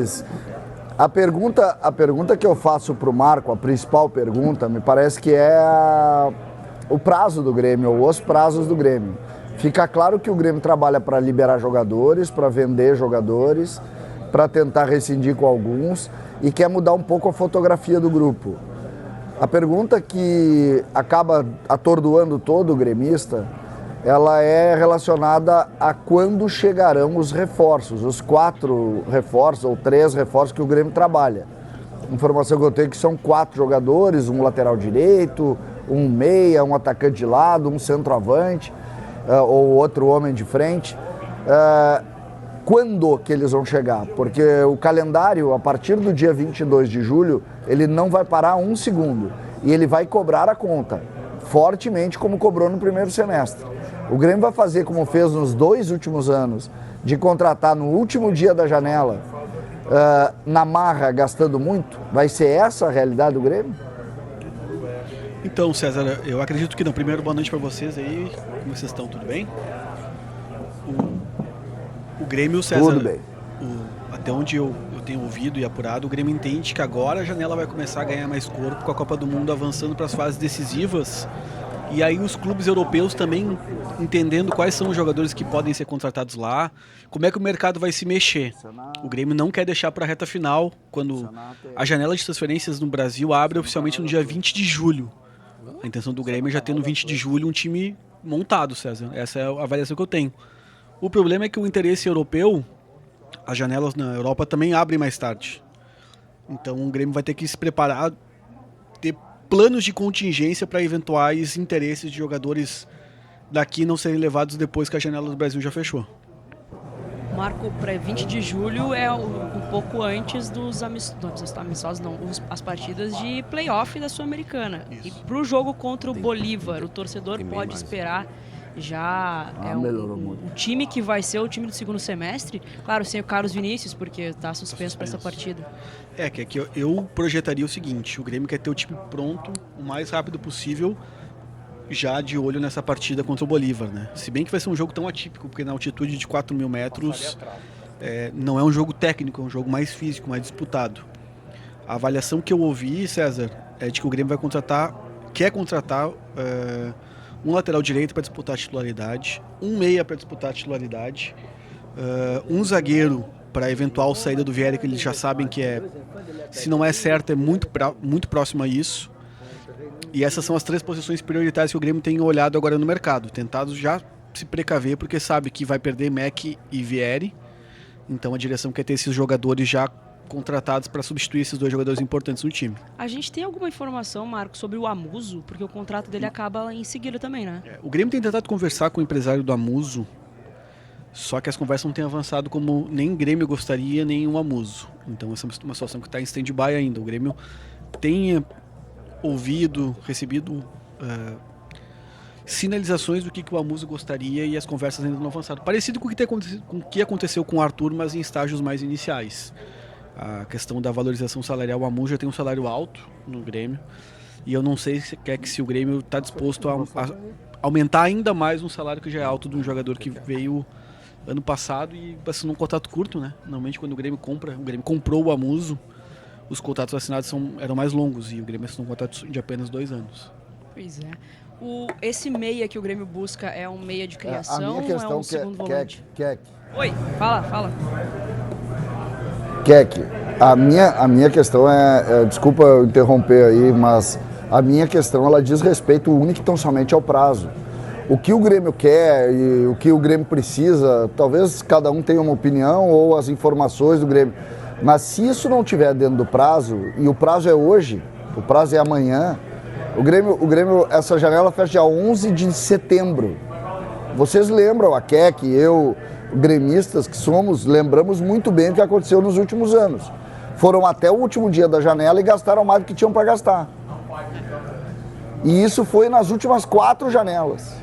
Ulisses, a pergunta que eu faço para o Marco, a principal pergunta, me parece que é o prazo do Grêmio, ou os prazos do Grêmio. Fica claro que o Grêmio trabalha para liberar jogadores, para vender jogadores, para tentar rescindir com alguns e quer mudar um pouco a fotografia do grupo. A pergunta que acaba atordoando todo o gremista, ela é relacionada a quando chegarão os reforços, os 4 reforços ou 3 reforços que o Grêmio trabalha. Informação que eu tenho é que são 4 jogadores, um lateral direito, um meia, um atacante de lado, um centroavante, ou outro homem de frente. Quando que eles vão chegar? Porque o calendário, a partir do dia 22 de julho, ele não vai parar um segundo. E ele vai cobrar a conta, fortemente como cobrou no primeiro semestre. O Grêmio vai fazer como fez nos 2 últimos anos, de contratar no último dia da janela, na marra, gastando muito? Vai ser essa a realidade do Grêmio? Então, César, eu acredito que não. Primeiro, boa noite para vocês aí. Como vocês estão? Tudo bem? O Grêmio, César, Tudo bem. Até onde eu tenho ouvido e apurado, o Grêmio entende que agora a janela vai começar a ganhar mais corpo com a Copa do Mundo avançando para as fases decisivas. E aí os clubes europeus também entendendo quais são os jogadores que podem ser contratados lá, como é que o mercado vai se mexer. O Grêmio não quer deixar para a reta final, quando a janela de transferências no Brasil abre oficialmente no dia 20 de julho. A intenção do Grêmio é já ter no 20 de julho um time montado, César. Essa é a avaliação que eu tenho. O problema é que o interesse europeu, as janelas na Europa também abrem mais tarde. Então o Grêmio vai ter que se preparar, ter planos de contingência para eventuais interesses de jogadores daqui não serem levados depois que a janela do Brasil já fechou. Marco, para 20 de julho é um pouco antes dos amistosos, as partidas de playoff da Sul-Americana. E para o jogo contra o Bolívar, o torcedor pode esperar já o time que vai ser o time do segundo semestre, claro, sem o Carlos Vinícius, porque está suspenso para essa partida. Que eu projetaria o seguinte: o Grêmio quer ter o time pronto o mais rápido possível, já de olho nessa partida contra o Bolívar, né? Se bem que vai ser um jogo tão atípico, porque na altitude de 4.000 metros não é um jogo técnico, é um jogo mais físico, mais disputado. A avaliação que eu ouvi, César, é de que o Grêmio quer contratar um lateral direito para disputar a titularidade, um meia para disputar a titularidade, um zagueiro para eventual saída do Vieira, que eles já sabem que se não é certo, é muito próximo a isso. E essas são as 3 posições prioritárias que o Grêmio tem olhado agora no mercado, tentado já se precaver, porque sabe que vai perder Mack e Vieri. Então a direção quer ter esses jogadores já contratados para substituir esses 2 jogadores importantes no time. A gente tem alguma informação, Marco, sobre o Amuso? Porque o contrato dele acaba em seguida também, né? O Grêmio tem tentado conversar com o empresário do Amuso, só que as conversas não têm avançado como nem o Grêmio gostaria, nem o Amuso. Então essa é uma situação que está em stand-by ainda. O Grêmio tem recebido sinalizações do que o Amuso gostaria e as conversas ainda não avançaram. Parecido com o que aconteceu com o Arthur, mas em estágios mais iniciais. A questão da valorização salarial, o Amuso já tem um salário alto no Grêmio, e eu não sei se o Grêmio está disposto a aumentar ainda mais um salário que já é alto de um jogador que veio ano passado e assinou um contrato curto, né? Normalmente quando o Grêmio comprou o Amuso, os contratos assinados eram mais longos, e o Grêmio assinou um contrato de apenas 2 anos. Pois é. Esse meia que o Grêmio busca é um meia de criação ou é um segundo volante? Oi, fala. Keck, a minha questão desculpa eu interromper aí, mas a minha questão ela diz respeito único e tão somente ao prazo. O que o Grêmio quer e o que o Grêmio precisa, talvez cada um tenha uma opinião ou as informações do Grêmio, mas se isso não estiver dentro do prazo, e o prazo é hoje, o prazo é amanhã, o Grêmio, essa janela fecha dia 11 de setembro. Vocês lembram, a Keck, eu, gremistas que somos, lembramos muito bem o que aconteceu nos últimos anos. Foram até o último dia da janela e gastaram mais do que tinham para gastar. E isso foi nas últimas 4 janelas.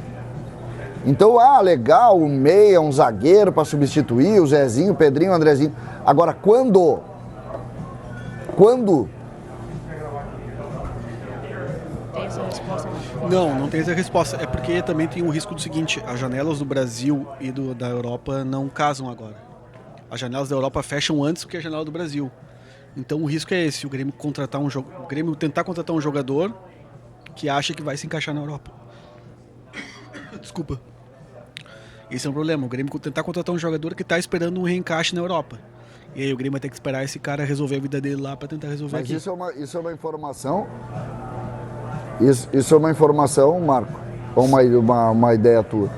Então, legal, um meia, um zagueiro para substituir, o Zezinho, o Pedrinho, o Andrezinho. Agora, quando? Tem essa resposta? Não tem essa resposta. É porque também tem o risco do seguinte: as janelas do Brasil e da Europa não casam agora. As janelas da Europa fecham antes do que a janela do Brasil. Então o risco é esse, o Grêmio tentar contratar um jogador que acha que vai se encaixar na Europa. Desculpa. Esse é um problema, o Grêmio tentar contratar um jogador que está esperando um reencaixe na Europa. E aí o Grêmio vai ter que esperar esse cara resolver a vida dele lá para tentar resolver aqui. Mas isso é uma informação... Isso é uma informação, Marco? Ou uma ideia tua?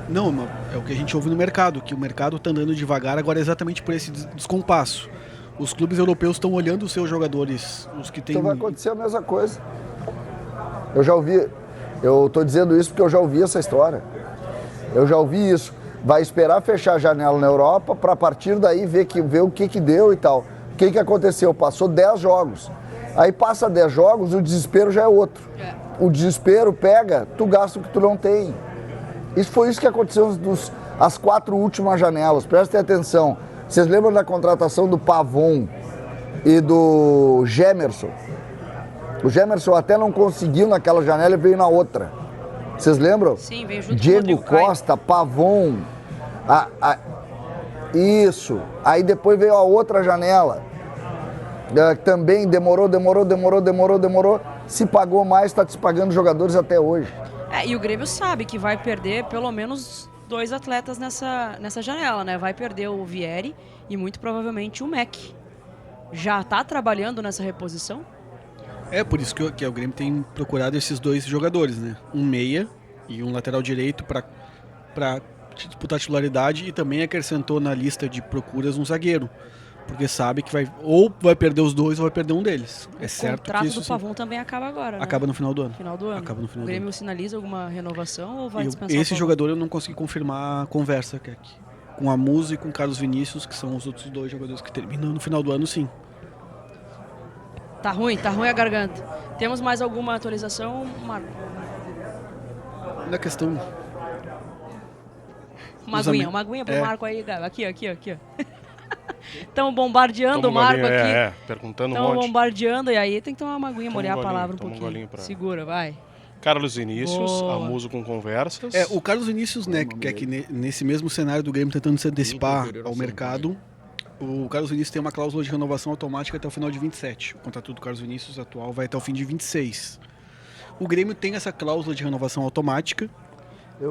Não, é o que a gente ouve no mercado, que o mercado está andando devagar agora exatamente por esse descompasso. Os clubes europeus estão olhando os seus jogadores, os que têm... Então vai acontecer a mesma coisa. Eu estou dizendo isso porque eu já ouvi essa história. Eu já ouvi isso. Vai esperar fechar a janela na Europa para a partir daí ver o que deu e tal. O que aconteceu? Passou 10 jogos. Aí passa 10 jogos, o desespero já é outro. O desespero pega, tu gasta o que tu não tem. Foi isso que aconteceu as 4 últimas janelas. Prestem atenção. Vocês lembram da contratação do Pavon e do Gemerson? O Gemerson até não conseguiu naquela janela e veio na outra. Vocês lembram? Sim, veio junto Diego com o Costa, Pavon. Isso. Aí depois veio a outra janela. Também demorou. Se pagou mais, está se pagando jogadores até hoje. E o Grêmio sabe que vai perder pelo menos 2 atletas nessa janela, né? Vai perder o Vieri e muito provavelmente o Mac. Já está trabalhando nessa reposição? Por isso que o Grêmio tem procurado esses 2 jogadores, né? Um meia e um lateral direito para disputar a titularidade, e também acrescentou na lista de procuras um zagueiro. Porque sabe que vai perder os 2 ou vai perder um deles. É certo que isso... O contrato do Pavon também acaba agora, né? Acaba no final do ano. Acaba no final o Grêmio sinaliza alguma renovação ou vai dispensar esse jogador eu não consegui confirmar a conversa que é aqui. Com a Musa e com o Carlos Vinícius, que são os outros 2 jogadores que terminam no final do ano, sim. Tá ruim a garganta. Temos mais alguma atualização, Marco? Na questão... Uma aguinha pro Marco aí, aqui, ó. Estamos bombardeando o Marco aqui. Perguntando um monte. Estamos bombardeando, e aí tem que tomar uma aguinha, molhar a palavra um pouquinho. Segura, vai. Carlos Vinícius, a Muso com conversas. O Carlos Vinícius, né, que é que nesse mesmo cenário do Grêmio tentando se antecipar ao mercado, o Carlos Vinícius tem uma cláusula de renovação automática até o final de 27. O contrato do Carlos Vinícius atual vai até o fim de 26. O Grêmio tem essa cláusula de renovação automática.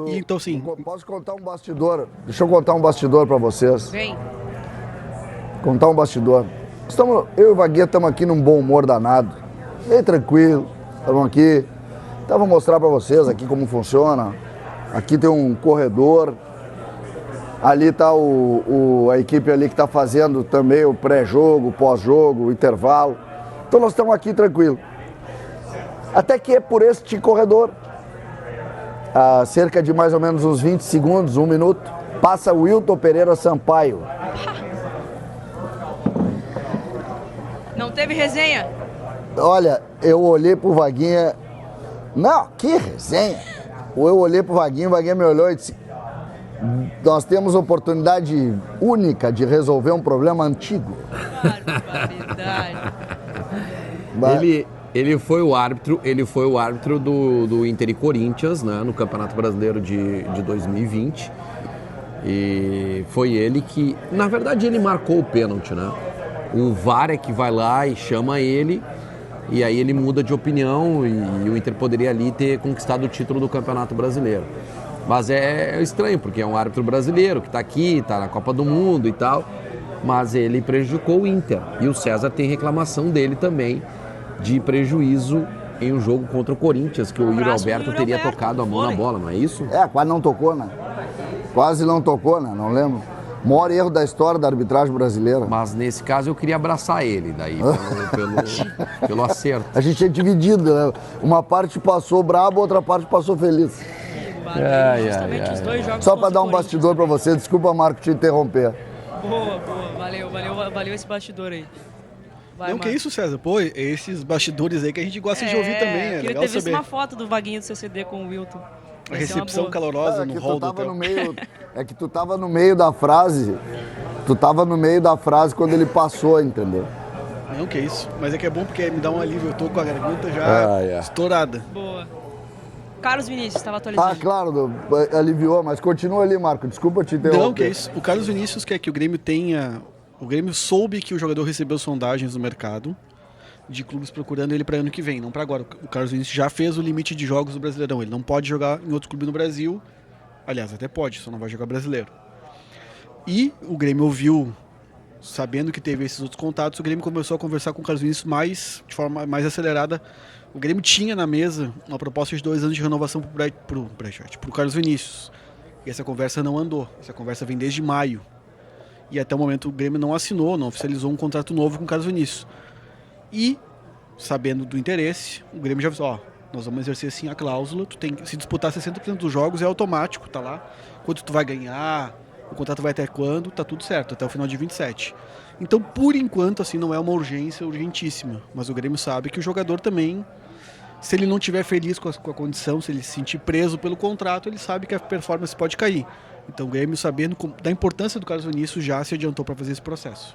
Então, assim... Posso contar um bastidor? Deixa eu contar um bastidor para vocês. Vem. Contar um bastidor. Eu e o Vaguinha estamos aqui num bom humor danado. Bem tranquilo. Estamos aqui. Então vou mostrar para vocês aqui como funciona. Aqui tem um corredor. Ali está a equipe ali que está fazendo também o pré-jogo, o pós-jogo, o intervalo. Então nós estamos aqui tranquilo. Até que é por este corredor, a cerca de mais ou menos uns 20 segundos, 1 minuto, passa o Wilton Pereira Sampaio. Não teve resenha? Olha, eu olhei pro Vaguinha... Não, que resenha? Eu olhei pro Vaguinha, o Vaguinha me olhou e disse... Nós temos oportunidade única de resolver um problema antigo. Barbaridade. Ele foi o árbitro do Inter e Corinthians, né, no Campeonato Brasileiro de 2020. E foi ele que, na verdade, ele marcou o pênalti, né? O VAR é que vai lá e chama ele, e aí ele muda de opinião, e o Inter poderia ali ter conquistado o título do Campeonato Brasileiro. Mas é estranho, porque é um árbitro brasileiro que está aqui, está na Copa do Mundo e tal, mas ele prejudicou o Inter. E o César tem reclamação dele também de prejuízo em um jogo contra o Corinthians, que o Yuri Alberto teria tocado a mão na bola, não é isso? Quase não tocou, né? Quase não tocou, né? Não lembro. O maior erro da história da arbitragem brasileira. Mas nesse caso eu queria abraçar ele, daí, pelo acerto. A gente é dividido, né? Uma parte passou brabo, outra parte passou feliz. Justamente os 2 jogos. Só para dar um bastidor para você, desculpa, Marco, te interromper. Boa, valeu esse bastidor aí. Vai, não, Marco. Que isso, César? Pô, esses bastidores aí que a gente gosta de ouvir também, é legal ter visto uma foto do Vaguinho do CCD com o Wilton. A recepção calorosa no hall do hotel. É que tu tava no meio da frase, quando ele passou, entendeu? Não, que isso. Mas é que é bom porque me dá um alívio, eu tô com a garganta já estourada. Boa. Carlos Vinícius, estava atualizando. Ah, claro, aliviou, mas continua ali, Marco. Desculpa te interromper. Não, que é isso. O Carlos Vinícius quer que o Grêmio tenha... O Grêmio soube que o jogador recebeu sondagens no mercado de clubes procurando ele para ano que vem, não para agora. O Carlos Vinícius já fez o limite de jogos do Brasileirão. Ele não pode jogar em outro clube no Brasil. Aliás, até pode, só não vai jogar brasileiro. E o Grêmio ouviu, sabendo que teve esses outros contatos, o Grêmio começou a conversar com o Carlos Vinícius de forma mais acelerada. O Grêmio tinha na mesa uma proposta de 2 anos de renovação pro Carlos Vinícius. E essa conversa não andou. Essa conversa vem desde maio. E até o momento o Grêmio não assinou, não oficializou um contrato novo com o Carlos Vinícius. E, sabendo do interesse, o Grêmio já avisou, ó, nós vamos exercer assim a cláusula, tu tem que se disputar 60% dos jogos, é automático, tá lá. Quanto tu vai ganhar, o contrato vai até quando, tá tudo certo, até o final de 27. Então, por enquanto, assim, não é uma urgência urgentíssima. Mas o Grêmio sabe que o jogador também, se ele não estiver feliz com a condição, se ele se sentir preso pelo contrato, ele sabe que a performance pode cair. Então o Grêmio, sabendo da importância do Carlos Vinícius, já se adiantou para fazer esse processo.